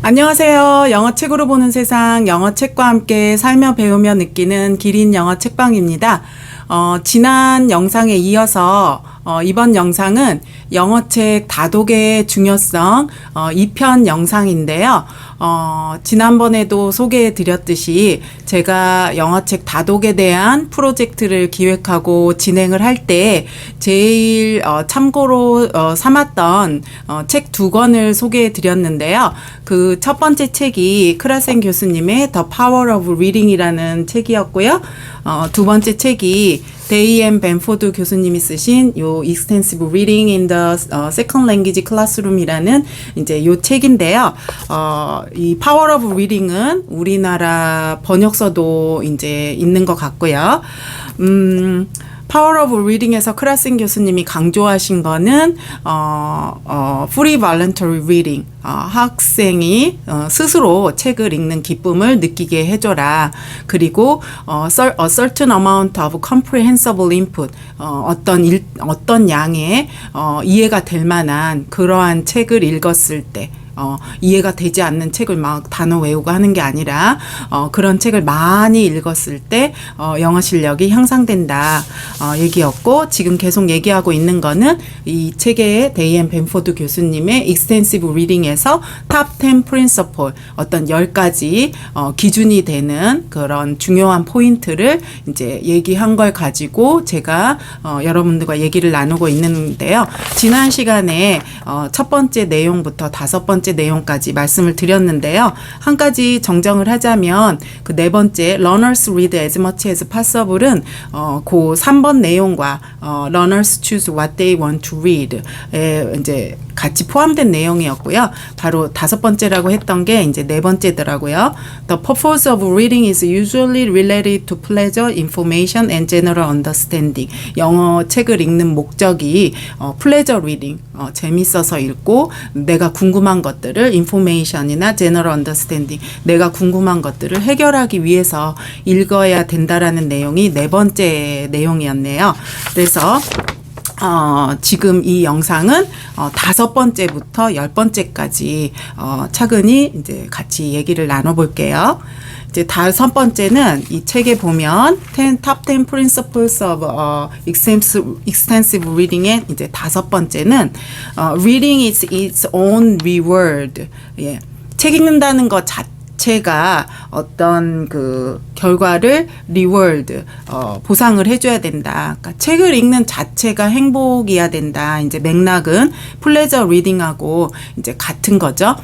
안녕하세요. 영어 책으로 보는 세상, 영어 책과 함께 살며 배우며 느끼는 기린 영어 책방입니다. 지난 영상에 이어서 이번 영상은 영어책 다독의 중요성 2편 영상인데요. 지난번에도 소개해 드렸듯이 제가 영어책 다독에 대한 프로젝트를 기획하고 진행을 할 때 제일 참고로 삼았던 책 2권을 소개해 드렸는데요. 그 첫 번째 책이 크라센 교수님의 The Power of Reading이라는 책이었고요. 두 번째 책이 데이앤 벤포드 교수님이 쓰신 요 Extensive Reading in the Second Language Classroom이라는 이제 요 책인데요. 이 Power of Reading은 우리나라 번역서도 이제 있는 것 같고요. Power of Reading에서 크라센 교수님이 강조하신 거는 Free Voluntary Reading, 학생이 스스로 책을 읽는 기쁨을 느끼게 해줘라. 그리고 a certain amount of comprehensible input, 어떤 양의 이해가 될 만한 그러한 책을 읽었을 때 이해가 되지 않는 책을 막 단어 외우고 하는 게 아니라 그런 책을 많이 읽었을 때 영어 실력이 향상된다 얘기였고, 지금 계속 얘기하고 있는 거는 이 책의 데이앤 벤포드 교수님의 Extensive Reading에서 Top 10 Principle, 어떤 10가지 기준이 되는 그런 중요한 포인트를 이제 얘기한 걸 가지고 제가 여러분들과 얘기를 나누고 있는데요. 지난 시간에 첫 번째 내용부터 다섯 번째 내용까지 말씀을 드렸는데요. 한 가지 정정을 하자면 그 네 번째 Learners read as much as possible은 그 3번 내용과 Learners choose what they want to read에 이제 같이 포함된 내용이었고요. 바로 다섯 번째라고 했던 게 이제 네 번째더라고요. The purpose of reading is usually related to pleasure, information, and general understanding. 영어 책을 읽는 목적이 pleasure reading, 재밌어서 읽고 내가 궁금한 것들을 information이나 general understanding, 내가 궁금한 것들을 해결하기 위해서 읽어야 된다라는 내용이 네 번째 내용이었네요. 그래서 지금 이 영상은 다섯 번째부터 열 번째까지 차근히 이제 같이 얘기를 나눠볼게요. 이제 다섯 번째는 이 책에 보면 Top 10 Principles of Extensive Reading의 이제 다섯 번째는 Reading is its own reward. 예. 책 읽는다는 것 자체가 어떤 그 결과를 리워드, 보상을 해줘야 된다. 그러니까 책을 읽는 자체가 행복이어야 된다. 이제 맥락은 플레저 리딩하고 이제 같은 거죠.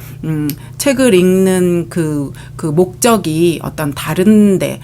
책을 읽는 그 목적이 어떤 다른데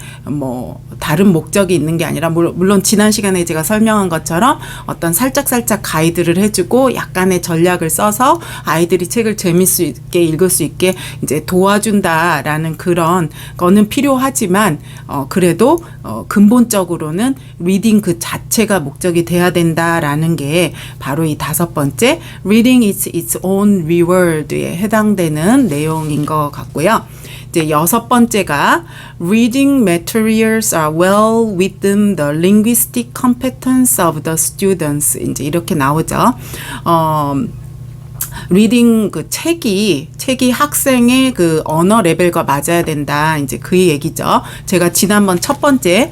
다른 목적이 있는 게 아니라 물론 지난 시간에 제가 설명한 것처럼 어떤 살짝 가이드를 해주고 약간의 전략을 써서 아이들이 책을 재밌게 읽을 수 있게 이제 도와준다라는 그런 거는 필요하지만 그래도 근본적으로는 리딩 그 자체가 목적이 돼야 된다라는 게 바로 이 다섯 번째 Reading is its own reward에 해당되는 내용인 것 같고요. 이제 여섯 번째가 Reading materials are well within the linguistic competence of the students. 이제 이렇게 나오죠. 리딩 그 책이 학생의 그 언어 레벨과 맞아야 된다. 이제 그 얘기죠. 제가 지난번 첫 번째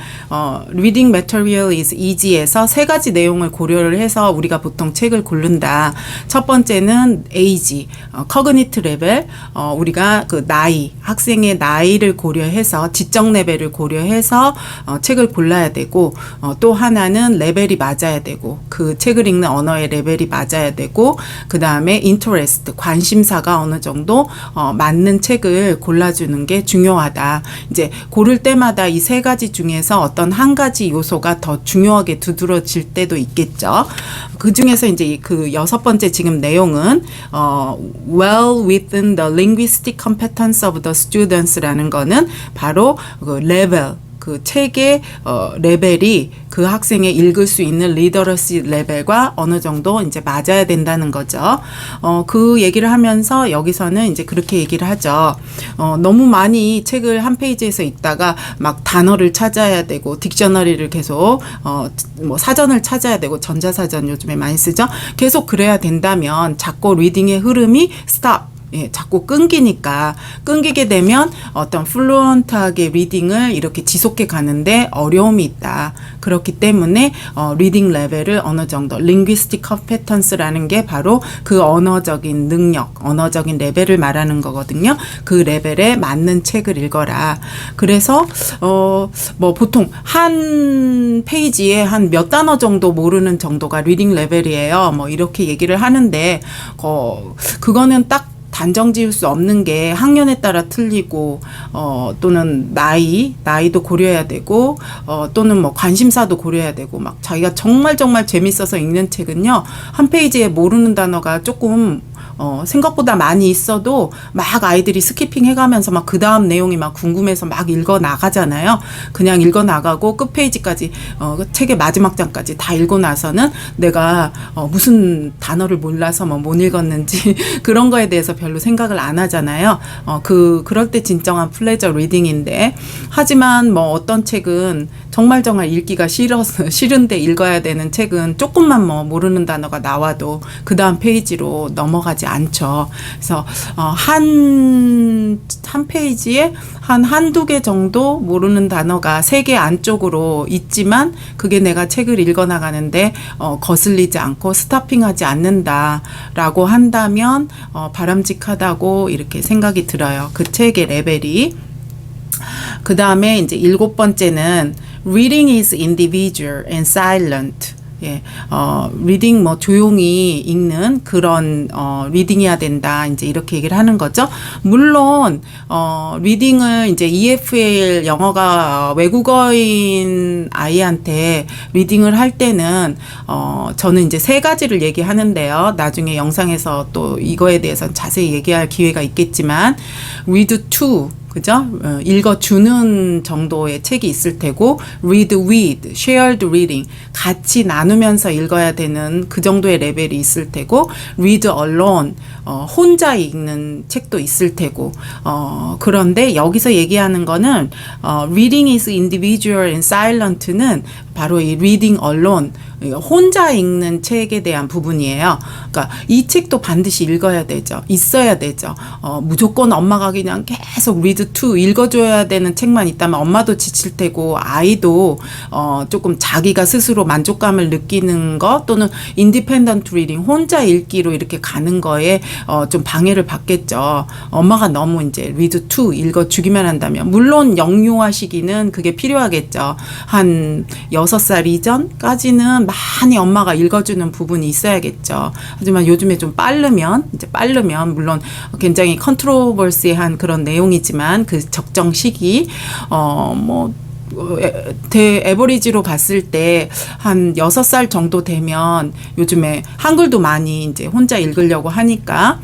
Reading material is easy에서 세 가지 내용을 고려를 해서 우리가 보통 책을 고른다. 첫 번째는 age, cognitive level, 우리가 그 나이, 학생의 나이를 고려해서 지적 레벨을 고려해서 책을 골라야 되고, 또 하나는 레벨이 맞아야 되고, 그 책을 읽는 언어의 레벨이 맞아야 되고, 그 다음에 interest, 관심사가 어느 정도 맞는 책을 골라주는 게 중요하다. 이제 고를 때마다 이 세 가지 중에서 어떤 한 가지 요소가 더 중요하게 두드러질 때도 있겠죠. 그 중에서 이제 그 여섯 번째 지금 내용은 well within the linguistic competence of the students라는 거는 바로 그 레벨, 그 책의 레벨이 그 학생의 읽을 수 있는 리더러시 레벨과 어느 정도 이제 맞아야 된다는 거죠. 그 얘기를 하면서 여기서는 이제 그렇게 얘기를 하죠. 너무 많이 책을 한 페이지에서 읽다가 막 단어를 찾아야 되고 딕셔너리를 계속 뭐 사전을 찾아야 되고 전자사전 요즘에 많이 쓰죠. 계속 그래야 된다면 자꾸 리딩의 흐름이 스탑. 자꾸 끊기게 되면 어떤 플루언트하게 리딩을 이렇게 지속해 가는데 어려움이 있다. 그렇기 때문에 리딩 레벨을 어느 정도 linguistic competence라는 게 바로 그 언어적인 능력, 언어적인 레벨을 말하는 거거든요. 그 레벨에 맞는 책을 읽어라. 그래서 뭐 보통 한 페이지에 한 몇 단어 정도 모르는 정도가 리딩 레벨이에요. 뭐 이렇게 얘기를 하는데 그거는 딱 단정 지을 수 없는 게 학년에 따라 틀리고 또는 나이도 고려해야 되고 또는 뭐 관심사도 고려해야 되고 막 자기가 정말 재밌어서 읽는 책은요. 한 페이지에 모르는 단어가 조금 생각보다 많이 있어도 막 아이들이 스키핑 해가면서 막 그 다음 내용이 막 궁금해서 막 읽어 나가잖아요. 그냥 읽어 나가고 끝 페이지까지 그 책의 마지막 장까지 다 읽고 나서는 내가 무슨 단어를 몰라서 뭐 못 읽었는지 그런 거에 대해서 별로 생각을 안 하잖아요. 그럴 때 진정한 플레저 리딩인데 하지만 뭐 어떤 책은 정말 읽기가 싫은데 읽어야 되는 책은 조금만 뭐 모르는 단어가 나와도 그 다음 페이지로 넘어가지 않죠. 그래서 한 페이지에 한두 개 정도 모르는 단어가 3개 안쪽으로 있지만 그게 내가 책을 읽어 나가는데 거슬리지 않고 스타핑하지 않는다라고 한다면 바람직하다고 이렇게 생각이 들어요. 그 책의 레벨이. 그 다음에 이제 7번째는 reading is individual and silent. 리딩 뭐 조용히 읽는 그런 리딩이어야 된다. 이제 이렇게 얘기를 하는 거죠. 물론 리딩을 이제 EFL 영어가 외국어인 아이한테 리딩을 할 때는 저는 이제 3가지를 얘기하는데요. 나중에 영상에서 또 이거에 대해서 자세히 얘기할 기회가 있겠지만 read to 그죠? 읽어주는 정도의 책이 있을 테고 read with, shared reading 같이 나누면서 읽어야 되는 그 정도의 레벨이 있을 테고 read alone 혼자 읽는 책도 있을 테고 그런데 여기서 얘기하는 거는 reading is individual and silent는 바로 이 reading alone 혼자 읽는 책에 대한 부분이에요. 그러니까 이 책도 반드시 읽어야 되죠. 있어야 되죠. 무조건 엄마가 그냥 계속 read to 읽어줘야 되는 책만 있다면 엄마도 지칠 테고 아이도 조금 자기가 스스로 만족감을 느끼는 것 또는 independent reading 혼자 읽기로 이렇게 가는 거에 좀 방해를 받겠죠. 엄마가 너무 이제 read to 읽어주기만 한다면 물론 영유아 시기는 그게 필요하겠죠. 한 6살 이전까지는 많이 엄마가 읽어주는 부분이 있어야겠죠. 하지만 요즘에 좀 빠르면 물론 굉장히 컨트로버시한 그런 내용이지만 그 적정 시기 에버리지로 봤을 때 한 6살 정도 되면 요즘에 한글도 많이 이제 혼자 읽으려고 하니까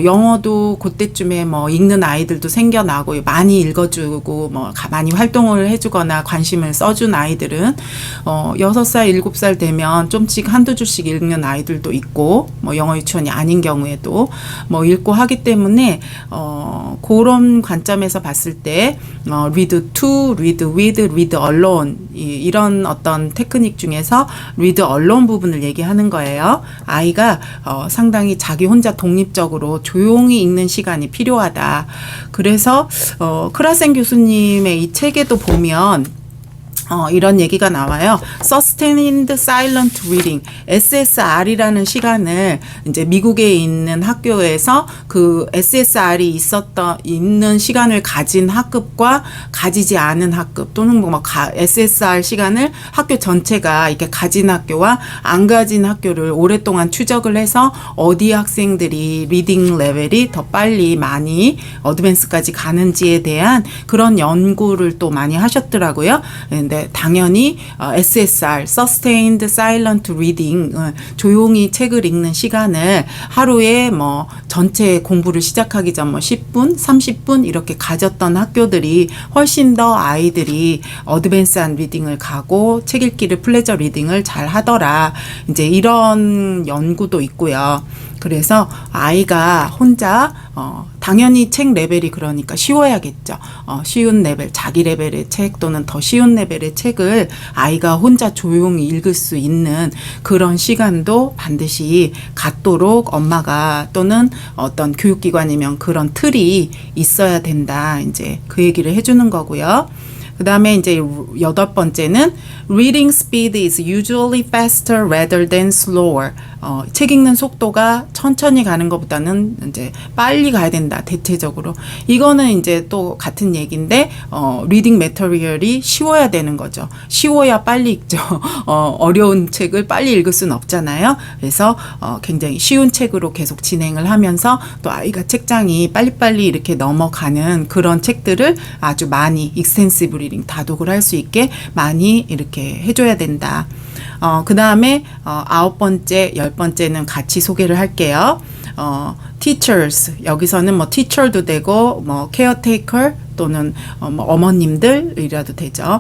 영어도 그때쯤에 뭐 읽는 아이들도 생겨나고 많이 읽어주고 뭐 많이 활동을 해주거나 관심을 써준 아이들은 6살, 7살 되면 좀씩 한두 줄씩 읽는 아이들도 있고 뭐 영어 유치원이 아닌 경우에도 뭐 읽고 하기 때문에 그런 관점에서 봤을 때 read to, read with, read alone 이런 어떤 테크닉 중에서 read alone 부분을 얘기하는 거예요. 아이가 상당히 자기 혼자 독립적으로 조용히 읽는 시간이 필요하다. 그래서 크라센 교수님의 이 책에도 보면 이런 얘기가 나와요. Sustained Silent Reading, SSR이라는 시간을 이제 미국에 있는 학교에서 그 SSR이 있는 시간을 가진 학급과 가지지 않은 학급 또는 뭐 SSR 시간을 학교 전체가 이렇게 가진 학교와 안 가진 학교를 오랫동안 추적을 해서 어디 학생들이 리딩 레벨이 더 빨리 많이 어드밴스까지 가는지에 대한 그런 연구를 또 많이 하셨더라고요. 근데 당연히 SSR, Sustained Silent Reading, 조용히 책을 읽는 시간을 하루에 뭐 전체 공부를 시작하기 전 뭐 10분, 30분 이렇게 가졌던 학교들이 훨씬 더 아이들이 어드밴스한 리딩을 가고 책 읽기를 플레저 리딩을 잘 하더라. 이제 이런 연구도 있고요. 그래서 아이가 혼자 당연히 책 레벨이 그러니까 쉬워야겠죠. 쉬운 레벨, 자기 레벨의 책 또는 더 쉬운 레벨의 책을 아이가 혼자 조용히 읽을 수 있는 그런 시간도 반드시 갖도록 엄마가 또는 어떤 교육기관이면 그런 틀이 있어야 된다. 이제 그 얘기를 해주는 거고요. 그 다음에 이제 8번째는 reading speed is usually faster rather than slower. 책 읽는 속도가 천천히 가는 것보다는 이제 빨리 가야 된다. 대체적으로. 이거는 이제 또 같은 얘기인데, reading material이 쉬워야 되는 거죠. 쉬워야 빨리 읽죠. 어려운 책을 빨리 읽을 수는 없잖아요. 그래서 굉장히 쉬운 책으로 계속 진행을 하면서 또 아이가 책장이 빨리빨리 이렇게 넘어가는 그런 책들을 아주 많이 extensive reading, 다독을 할 수 있게 많이 이렇게 해줘야 된다. 그 다음에 9번째, 10번째는 같이 소개를 할게요. teachers, 여기서는 뭐 teacher도 되고 뭐 caretaker 또는 뭐 어머님들이라도 되죠.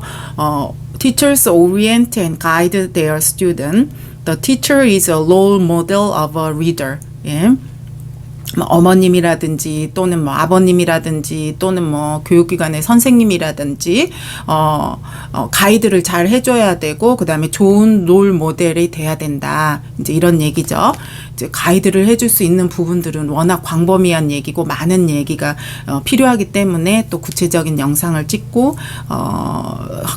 teachers orient and guide their student. The teacher is a role model of a reader. 예. 뭐 어머님이라든지 또는 뭐 아버님이라든지 또는 뭐 교육기관의 선생님이라든지 가이드를 잘 해줘야 되고 그다음에 좋은 롤 모델이 돼야 된다. 이제 이런 얘기죠. 이제 가이드를 해줄 수 있는 부분들은 워낙 광범위한 얘기고 많은 얘기가 필요하기 때문에 또 구체적인 영상을 찍고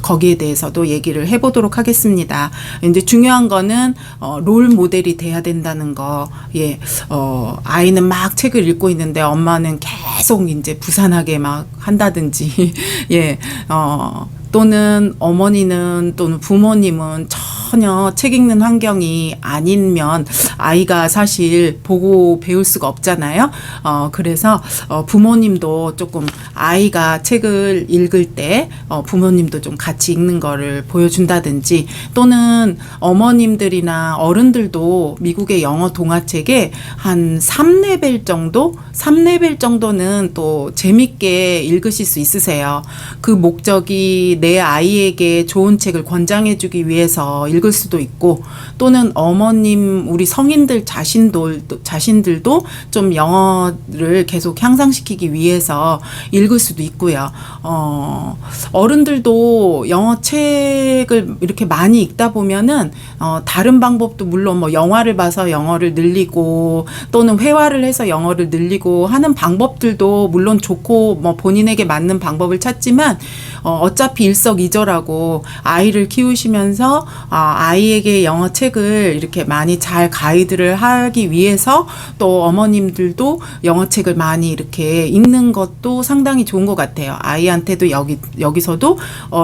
거기에 대해서도 얘기를 해보도록 하겠습니다. 이제 중요한 거는 롤 모델이 돼야 된다는 거. 예, 아이는 막 책을 읽고 있는데 엄마는 계속 이제 부산하게 막 한다든지, 예, 또는 어머니는 또는 부모님은 전혀 책 읽는 환경이 아니면 아이가 사실 보고 배울 수가 없잖아요. 그래서 부모님도 조금 아이가 책을 읽을 때 부모님도 좀 같이 읽는 거를 보여준다든지 또는 어머님들이나 어른들도 미국의 영어 동화책에 한 3레벨 정도는 또 재밌게 읽으실 수 있으세요. 그 목적이 내 아이에게 좋은 책을 권장해주기 위해서 읽을 수도 있고 또는 어머님 우리 성인들 자신들도 좀 영어를 계속 향상시키기 위해서 읽을 수도 있고요. 어른들도 영어 책을 이렇게 많이 읽다 보면은 다른 방법도 물론 뭐 영화를 봐서 영어를 늘리고 또는 회화를 해서 영어를 늘리고 하는 방법들도 물론 좋고 뭐 본인에게 맞는 방법을 찾지만 어차피 일석이조라고 아이를 키우시면서 아이에게 영어 책을 이렇게 많이 잘 가이드를 하기 위해서 또 어머님들도 영어 책을 많이 이렇게 읽는 것도 상당히 좋은 것 같아요. 아이한테도 여기서도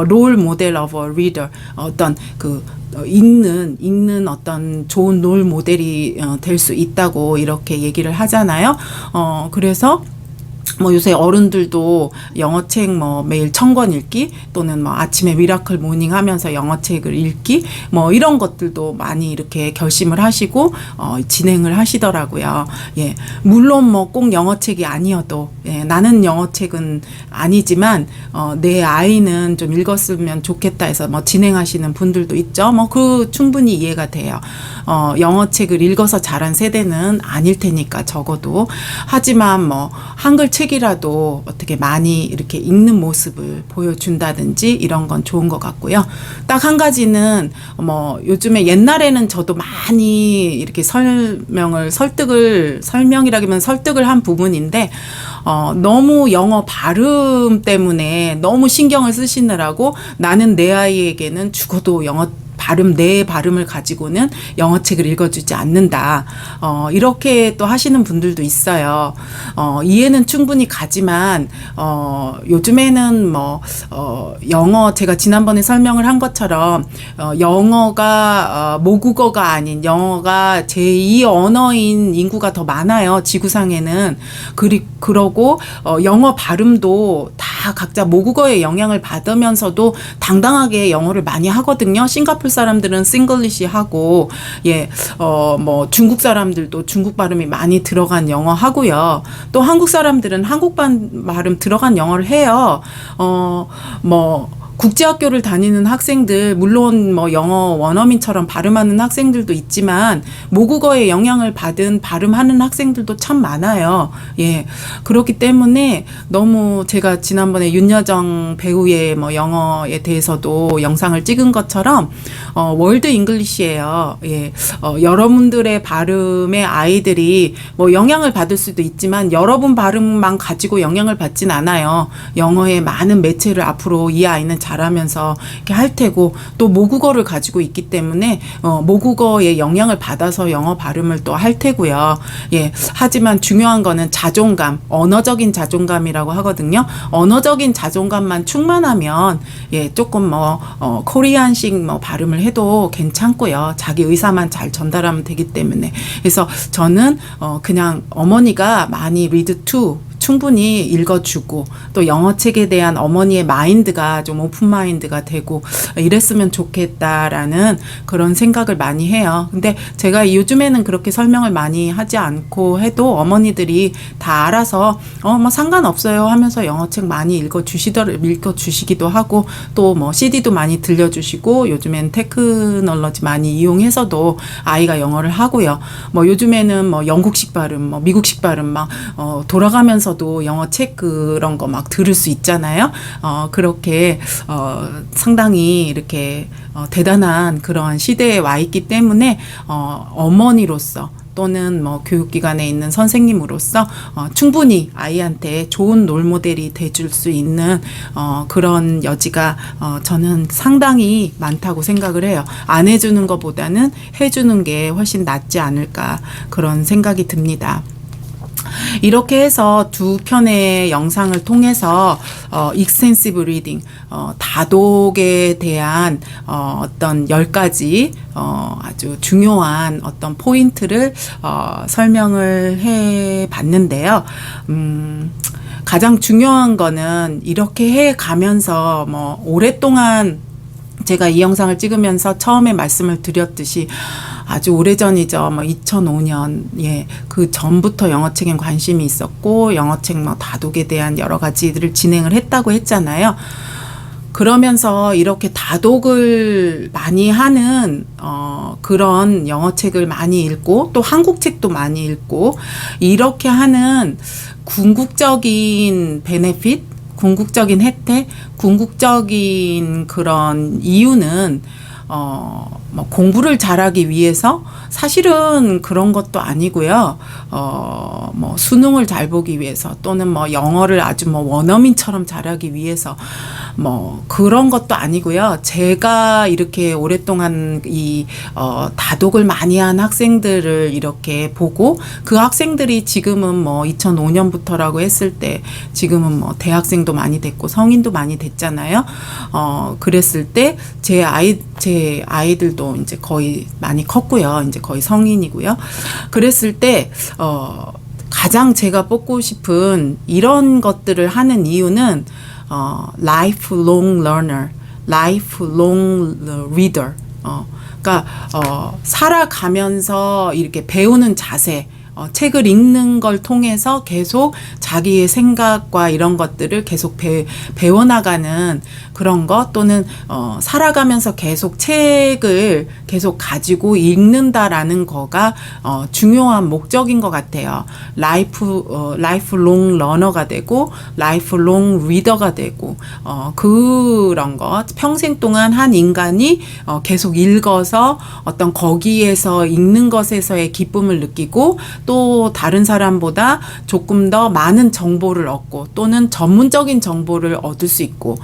롤 모델 오브 리더 어떤 그 읽는 어떤 좋은 롤 모델이 될 수 있다고 이렇게 얘기를 하잖아요. 그래서 뭐 요새 어른들도 영어책 뭐 매일 1000권 읽기 또는 뭐 아침에 미라클 모닝 하면서 영어책을 읽기 뭐 이런 것들도 많이 이렇게 결심을 하시고 진행을 하시더라고요. 예. 물론 뭐 꼭 영어책이 아니어도 예. 나는 영어책은 아니지만 내 아이는 좀 읽었으면 좋겠다 해서 뭐 진행하시는 분들도 있죠. 뭐 그 충분히 이해가 돼요. 영어책을 읽어서 자란 세대는 아닐 테니까 적어도 하지만 뭐 한글 책이라도 어떻게 많이 이렇게 읽는 모습을 보여준다든지 이런 건 좋은 것 같고요. 딱 한 가지는 뭐 요즘에 옛날에는 저도 많이 이렇게 설명이라기면 설득을 한 부분인데 너무 영어 발음 때문에 너무 신경을 쓰시느라고 나는 내 아이에게는 죽어도 내 발음을 가지고는 영어책을 읽어주지 않는다. 이렇게 또 하시는 분들도 있어요. 이해는 충분히 가지만, 요즘에는 영어, 제가 지난번에 설명을 한 것처럼, 영어가, 모국어가 아닌 영어가 제2 언어인 인구가 더 많아요. 지구상에는. 그러고, 영어 발음도 다 각자 모국어의 영향을 받으면서도 당당하게 영어를 많이 하거든요. 싱가포르 사람들은 싱글리시 하고, 예, 뭐 중국 사람들도 중국 발음이 많이 들어간 영어 하고요. 또 한국 사람들은 한국 발음 들어간 영어를 해요. 뭐 국제학교를 다니는 학생들, 물론 뭐 영어 원어민처럼 발음하는 학생들도 있지만 모국어의 영향을 받은 발음하는 학생들도 참 많아요. 예. 그렇기 때문에 너무 제가 지난번에 윤여정 배우의 뭐 영어에 대해서도 영상을 찍은 것처럼 월드 잉글리시예요. 예. 여러분들의 발음의 아이들이 뭐 영향을 받을 수도 있지만 여러분 발음만 가지고 영향을 받진 않아요. 영어의 많은 매체를 앞으로 이 아이는 잘하면서 이렇게 할 테고 또 모국어를 가지고 있기 때문에 모국어의 영향을 받아서 영어 발음을 또 할 테고요. 예. 하지만 중요한 거는 자존감, 언어적인 자존감이라고 하거든요. 언어적인 자존감만 충만하면 예, 조금 코리안식 발음을 해도 괜찮고요. 자기 의사만 잘 전달하면 되기 때문에. 그래서 저는 그냥 어머니가 많이 read to 충분히 읽어주고 또 영어책에 대한 어머니의 마인드가 좀 오픈 마인드가 되고 이랬으면 좋겠다라는 그런 생각을 많이 해요. 근데 제가 요즘에는 그렇게 설명을 많이 하지 않고 해도 어머니들이 다 알아서 뭐 상관없어요 하면서 영어책 많이 읽어주시기도 하고 또 뭐 CD도 많이 들려주시고 요즘엔 테크놀로지 많이 이용해서도 아이가 영어를 하고요. 뭐 요즘에는 뭐 영국식 발음, 뭐 미국식 발음 막 돌아가면서 도 영어 책 그런 거 막 들을 수 있잖아요. 그렇게 상당히 이렇게 대단한 그런 시대에 와 있기 때문에 어머니로서 또는 뭐 교육기관에 있는 선생님으로서 충분히 아이한테 좋은 롤모델이 돼줄 수 있는 그런 여지가 저는 상당히 많다고 생각을 해요. 안 해주는 것보다는 해주는 게 훨씬 낫지 않을까 그런 생각이 듭니다. 이렇게 해서 두 편의 영상을 통해서 extensive reading, 다독에 대한 어떤 10가지 아주 중요한 어떤 포인트를 설명을 해 봤는데요. 가장 중요한 거는 이렇게 해 가면서 뭐 오랫동안 제가 이 영상을 찍으면서 처음에 말씀을 드렸듯이 아주 오래전이죠. 2005년, 예, 그 전부터 영어책에 관심이 있었고, 영어책 다독에 대한 여러 가지들을 진행을 했다고 했잖아요. 그러면서 이렇게 다독을 많이 하는, 그런 영어책을 많이 읽고, 또 한국책도 많이 읽고, 이렇게 하는 궁극적인 베네핏, 궁극적인 혜택, 궁극적인 그런 이유는 뭐 공부를 잘하기 위해서 사실은 그런 것도 아니고요. 뭐 수능을 잘 보기 위해서 또는 뭐 영어를 아주 뭐 원어민처럼 잘하기 위해서 뭐 그런 것도 아니고요. 제가 이렇게 오랫동안 이 다독을 많이 한 학생들을 이렇게 보고 그 학생들이 지금은 뭐 2005년부터라고 했을 때 지금은 뭐 대학생도 많이 됐고 성인도 많이 됐잖아요. 그랬을 때 제 아이들도 이제 거의 많이 컸고요. 이제 거의 성인이고요. 그랬을 때 가장 제가 뽑고 싶은 이런 것들을 하는 이유는 lifelong learner, lifelong reader. 그러니까 살아가면서 이렇게 배우는 자세. 책을 읽는 걸 통해서 계속 자기의 생각과 이런 것들을 계속 배워나가는 그런 것 또는 살아가면서 계속 책을 계속 가지고 읽는다라는 거가 중요한 목적인 것 같아요. lifelong learner가 되고 lifelong reader가 되고 그런 것 평생 동안 한 인간이 계속 읽어서 어떤 거기에서 읽는 것에서의 기쁨을 느끼고 또 다른 사람보다 조금 더 많은 정보를 얻고 또는 전문적인 정보를 얻을 수 있고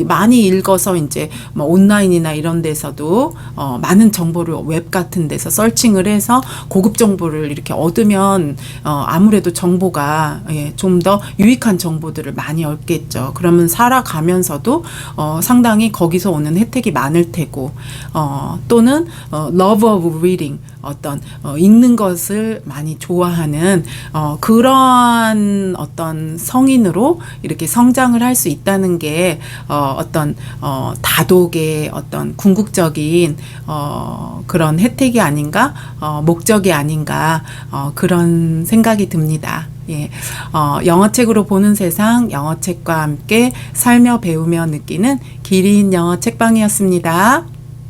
많이 읽어서 이제 뭐 온라인이나 이런 데서도 많은 정보를 웹 같은 데서 서칭을 해서 고급 정보를 이렇게 얻으면 아무래도 정보가 좀 더 유익한 정보들을 많이 얻겠죠. 그러면 살아가면서도 상당히 거기서 오는 혜택이 많을 테고 또는 love of reading 어떤 읽는 것을 많이 좋아하는 그런 어떤 성인으로 이렇게 성장을 할 수 있다는 게 어떤 다독의 어떤 궁극적인 그런 혜택이 아닌가 목적이 아닌가 그런 생각이 듭니다. 예, 영어책으로 보는 세상, 영어책과 함께 살며 배우며 느끼는 기린 영어 책방이었습니다.